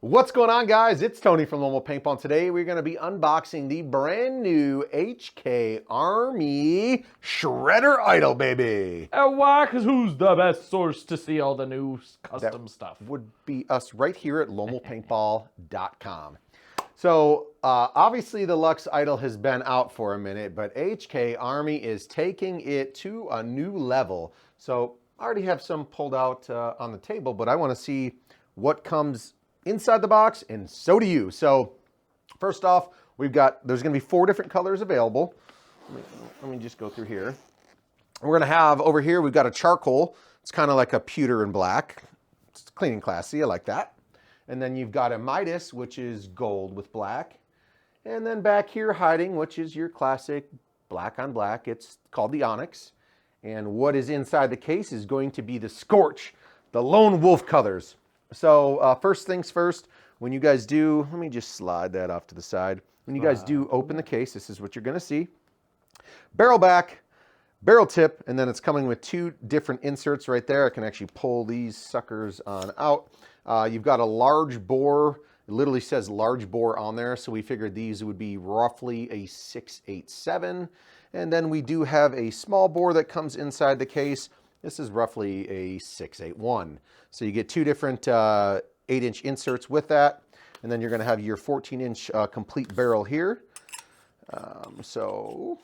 What's going on, guys? It's Tony from Lomo Paintball, and today we're going to be unboxing the brand new HK Army Shredder IDOL, baby. And why? Because who's the best source to see all the new custom stuff? Would be us right here at lomopaintball.com. So obviously the Luxe IDOL has been out for a minute, but HK Army is taking it to a new level. So I already have some pulled out on the table, but I want to see what comes inside the box, and so do you. So first off, there's going to be 4 different colors available. Let me just go through here. We're going to have over here, we've got a charcoal. It's kind of like a pewter and black. It's clean and classy. I like that. And then you've got a Midas, which is gold with black. And then back here hiding, which is your classic black on black. It's called the Onyx. And what is inside the case is going to be the Scorch, the Lone Wolf colors. So first things first, when you guys do, let me just slide that off to the side. When you guys do open the case, this is what you're going to see. Barrel back, barrel tip, and then it's coming with 2 different inserts right there. I can actually pull these suckers on out. You've got a large bore. It literally says large bore on there, so we figured these would be roughly a 687. And then we do have a small bore that comes inside the case. This is roughly a 681. So you get 2 different 8-inch inserts with that. And then you're going to have your 14-inch complete barrel here. So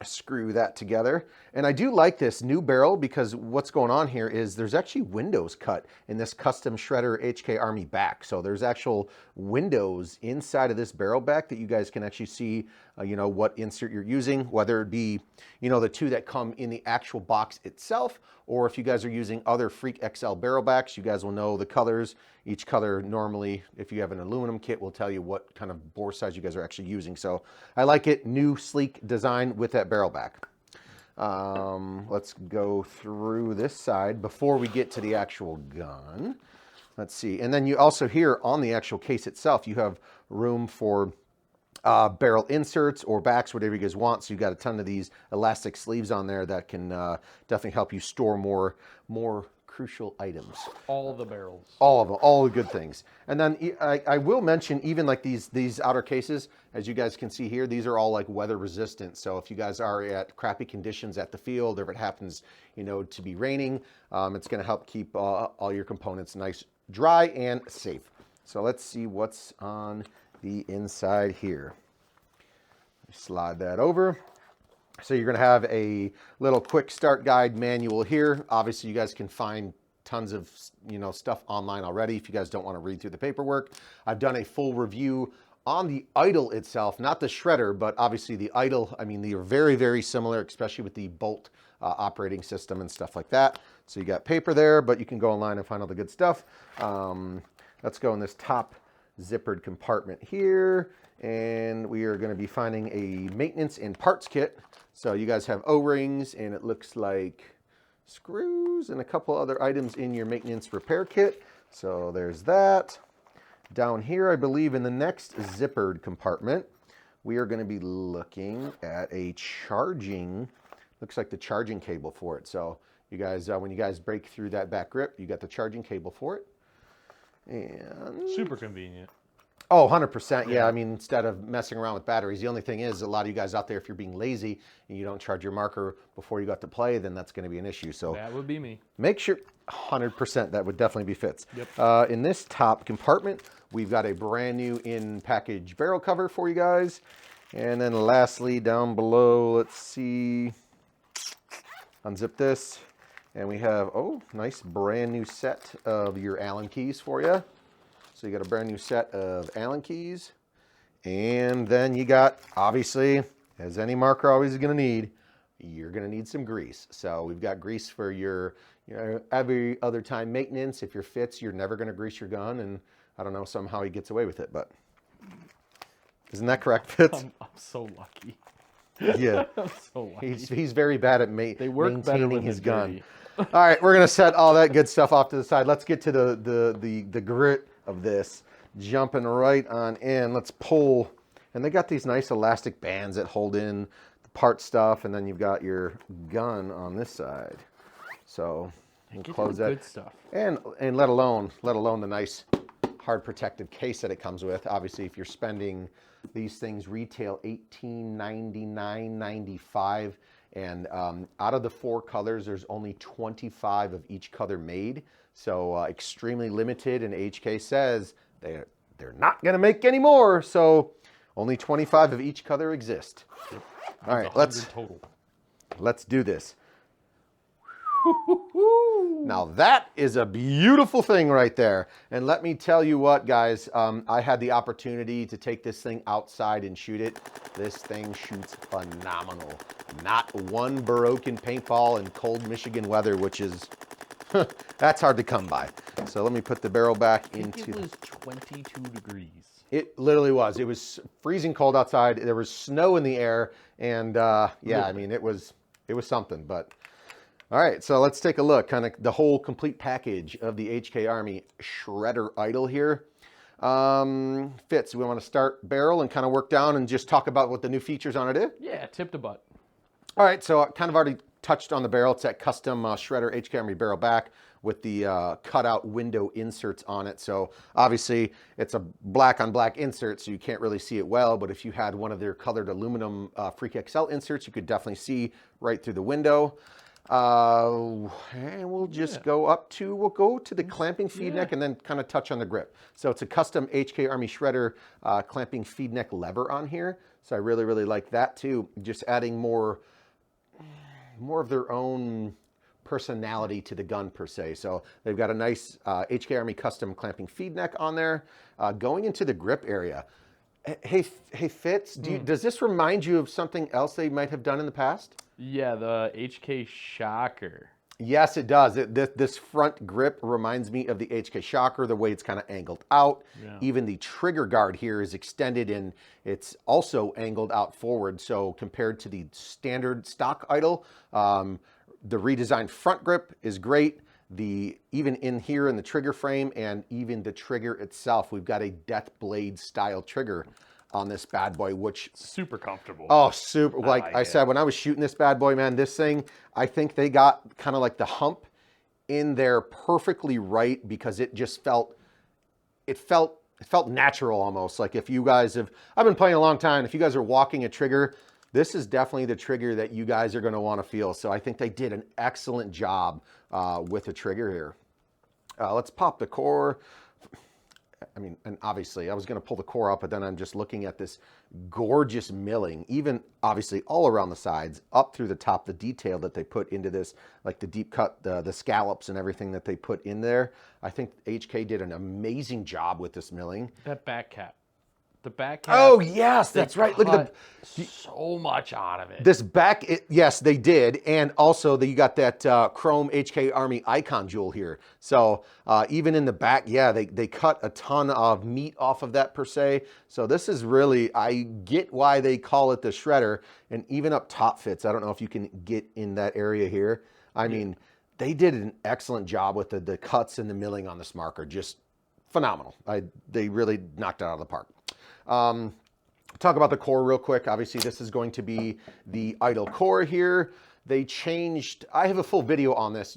screw that together. And I do like this new barrel because what's going on here is there's actually windows cut in this custom Shredder HK Army back. So there's actual windows inside of this barrel back that you guys can actually see, what insert you're using, whether it be, the 2 that come in the actual box itself, or if you guys are using other Freak XL barrel backs, you guys will know the colors. Each color normally, if you have an aluminum kit, will tell you what kind of bore size you guys are actually using. So I like it, new sleek design with that barrel back. Let's go through this side before we get to the actual gun. Let's see. And then you also here on the actual case itself, you have room for barrel inserts or backs, whatever you guys want. So you've got a ton of these elastic sleeves on there that can definitely help you store more crucial items. All the barrels. All of them, all the good things. And then I will mention even like these outer cases, as you guys can see here, these are all like weather resistant. So if you guys are at crappy conditions at the field, or if it happens, to be raining, it's going to help keep all your components nice, dry, and safe. So let's see what's on the inside here. Slide that over. So you're going to have a little quick start guide manual here. Obviously, you guys can find tons of stuff online already if you guys don't want to read through the paperwork. I've done a full review on the IDOL itself, not the Shredder, but obviously the IDOL. I mean, they are very, very similar, especially with the Bolt operating system and stuff like that. So you got paper there, but you can go online and find all the good stuff. Let's go in this top zippered compartment here, and we are going to be finding a maintenance and parts kit. So you guys have O-rings, and it looks like screws and a couple other items in your maintenance repair kit. So there's that. Down here, I believe in the next zippered compartment, we are going to be looking at a charging, looks like the charging cable for it. So you guys, when you guys break through that back grip, you got the charging cable for it. And super convenient. Oh, 100%. Yeah, I mean, instead of messing around with batteries, the only thing is a lot of you guys out there, if you're being lazy and you don't charge your marker before you got to play, then that's going to be an issue. So that would be me. Make sure 100% that would definitely be fits. Yep. In this top compartment, we've got a brand new in-package barrel cover for you guys. And then lastly, down below, let's see, unzip this. And we have, nice brand new set of your Allen keys for you. So you got a brand new set of Allen keys. And then you got, obviously, as any marker always is going to need, you're going to need some grease. So we've got grease for your every other time maintenance. If your fits, you're never going to grease your gun. And I don't know, somehow he gets away with it. But isn't that correct, Fitz? I'm so lucky. Yeah. I'm so lucky. He's very bad at maintaining his gun. All right, we're going to set all that good stuff off to the side. Let's get to the grit of this. Jumping right on in. Let's pull. And they got these nice elastic bands that hold in the part stuff, and then you've got your gun on this side. So close that. Good stuff. And let alone the nice hard protective case that it comes with. Obviously, if you're spending, these things retail $18.99.95, and out of the 4 colors, there's only 25 of each color made, so extremely limited. And HK says they're not going to make any more, so only 25 of each color exist. All right, let's do this. Now that is a beautiful thing right there. And let me tell you what, guys, I had the opportunity to take this thing outside and shoot it. This thing shoots phenomenal. Not one broken paintball in cold Michigan weather, which is, that's hard to come by. So let me put the barrel back into. It was 22 degrees. It literally was. It was freezing cold outside. There was snow in the air. And yeah, I mean, it was something, but. All right, so let's take a look, kind of the whole complete package of the HK Army Shredder IDOL here. Fitz, we want to start barrel and kind of work down and just talk about what the new features on it is? Yeah, tip to butt. All right, so I kind of already touched on the barrel. It's that custom Shredder HK Army barrel back with the cutout window inserts on it. So obviously it's a black on black insert, so you can't really see it well, but if you had one of their colored aluminum Freak XL inserts, you could definitely see right through the window. And we'll just go to the clamping feed neck and then kind of touch on the grip. So it's a custom HK Army Shredder clamping feed neck lever on here. So I really, really like that too. Just adding more of their own personality to the gun per se. So they've got a nice HK Army custom clamping feed neck on there. Going into the grip area. Hey Fitz, does this remind you of something else they might have done in the past? Yeah, the HK Shocker. Yes, it does. This front grip reminds me of the HK Shocker, the way it's kind of angled out. Yeah. Even the trigger guard here is extended and it's also angled out forward. So compared to the standard stock IDOL, the redesigned front grip is great. Even in here in the trigger frame and even the trigger itself, we've got a Death Blade style trigger on this bad boy, which super comfortable. Oh, super. Like I said, when I was shooting this bad boy, man, this thing, I think they got kind of like the hump in there perfectly right, because it just felt natural almost. Like if you guys I've been playing a long time. If you guys are walking a trigger, this is definitely the trigger that you guys are going to want to feel. So I think they did an excellent job with the trigger here. Let's pop the core. I mean, and obviously I was going to pull the core up, but then I'm just looking at this gorgeous milling, even obviously all around the sides, up through the top, the detail that they put into this, like the deep cut, the scallops and everything that they put in there. I think HK did an amazing job with this milling. That back cap. The back cap. Oh yes, that's right. Look at so much out of it. This back, yes, they did, and also you got that chrome HK Army icon jewel here. So even in the back, yeah, they cut a ton of meat off of that per se. So this is really, I get why they call it the Shredder. And even up top, Fits, I don't know if you can get in that area here. I mean, they did an excellent job with the cuts and the milling on this marker. Just phenomenal. They really knocked it out of the park. Talk about the core real quick. Obviously, this is going to be the IDOL core here. They changed, I have a full video on this,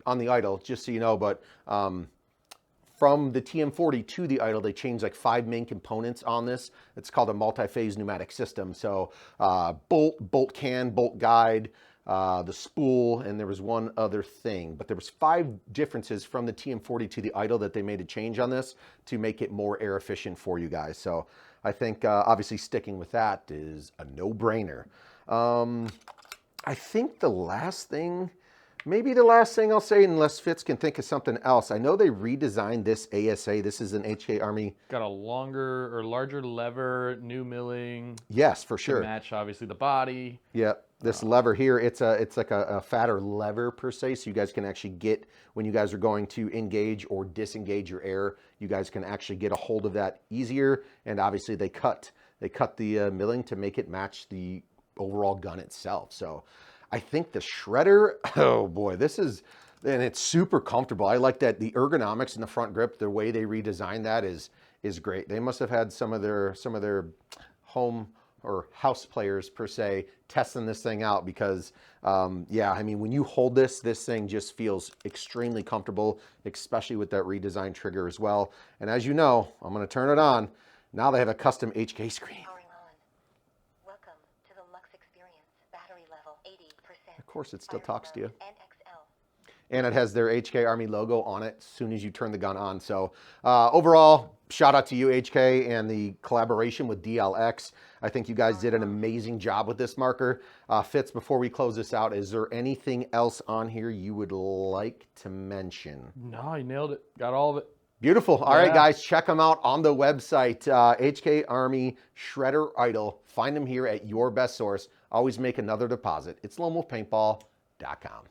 on the IDOL, just so you know, but from the TM40 to the IDOL, they changed like 5 main components on this. It's called a multi-phase pneumatic system. So bolt can, bolt guide, the spool, and there was one other thing, but there was 5 differences from the TM40 to the IDOL that they made a change on this to make it more air efficient for you guys. So I think obviously sticking with that is a no-brainer. I think the last thing, maybe the last thing I'll say, unless Fitz can think of something else. I know they redesigned this ASA. This is an HK Army. Got a longer or larger lever, new milling. Yes, for sure. To match obviously the body. Yep. This lever here, it's like a fatter lever per se, so you guys can actually get, when you guys are going to engage or disengage your air, you guys can actually get a hold of that easier. And obviously they cut the milling to make it match the overall gun itself. So I think the Shredder, oh boy, this is, and it's super comfortable. I like that the ergonomics in the front grip, the way they redesigned that is great. They must have had some of their home or house players per se testing this thing out because, yeah, I mean, when you hold this thing just feels extremely comfortable, especially with that redesigned trigger as well. And as you know, I'm going to turn it on. Now they have a custom HK screen. Welcome to the Luxe experience. Battery level 80%. Of course, it still talks to you. NXL. And it has their HK Army logo on it as soon as you turn the gun on. So overall, shout out to you, HK, and the collaboration with DLX. I think you guys did an amazing job with this marker. Fitz, before we close this out, is there anything else on here you would like to mention? No, you nailed it. Got all of it. Beautiful. All right, guys, check them out on the website, HK Army Shredder Idol. Find them here at your best source. Always make another deposit. It's LoneWolfPaintball.com.